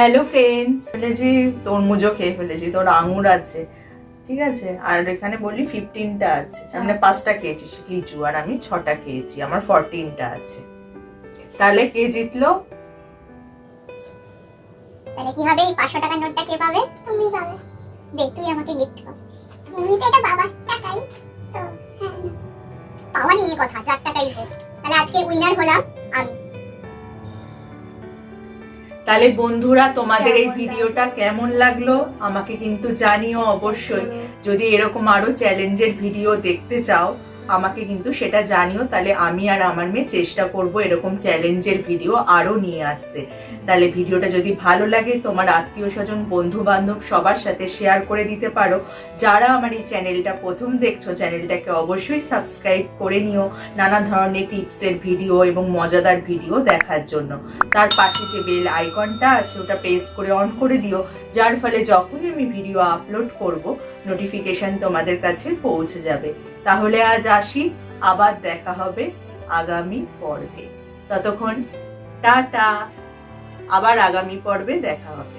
Hello friends, ফেলেছি তরমুজও খেয়ে ফেলেছি, তোর আঙুর আছে, ঠিক আছে। আর এখানে বললি 15টা আছে, মানে 5টা খেয়েছিস লিচু, আর আমি 6টা খেয়েছি, আমার 14টা আছে। তাহলে কে জিতলো? তাহলে কি হবে? এই 500 টাকার নোটটা কে পাবে? তুমি পাবে। দেখ, তুই আমাকে গিফট কর। এমনিতে এটা বাবার টাকাই তো। হ্যাঁ, পাওয়া নিয়ে কথা, 4 টাকাই হোক। তাহলে আজকে উইনার হলাম আমি। তাহলে বন্ধুরা, তোমাদের এই ভিডিওটা কেমন লাগলো আমাকে কিন্তু জানিও অবশ্যই। যদি এরকম আরো চ্যালেঞ্জের ভিডিও দেখতে চাও আমাকে কিন্তু সেটা জানিও, তাহলে আমি আর আমার মেয়ে চেষ্টা করব এরকম চ্যালেঞ্জের ভিডিও আরো নিয়ে আসতে। তাহলে ভিডিওটা যদি ভালো লাগে তোমার আত্মীয় স্বজন বন্ধু বান্ধব সবার সাথে শেয়ার করে দিতে পারো। যারা আমার এই চ্যানেলটা প্রথম দেখছো চ্যানেলটাকে অবশ্যই সাবস্ক্রাইব করে নিও নানা ধরনের টিপসের ভিডিও এবং মজাদার ভিডিও দেখার জন্য। তার পাশে যে বেল আইকনটা আছে ওটা প্রেস করে অন করে দিও, যার ফলে যখনই আমি ভিডিও আপলোড করব নোটিফিকেশন তোমাদের কাছে পৌঁছে যাবে। তাহলে আজ আসি, আবার দেখা হবে আগামী পর্বে। ততক্ষণ টাটা, আবার আগামী পর্বে দেখা হবে।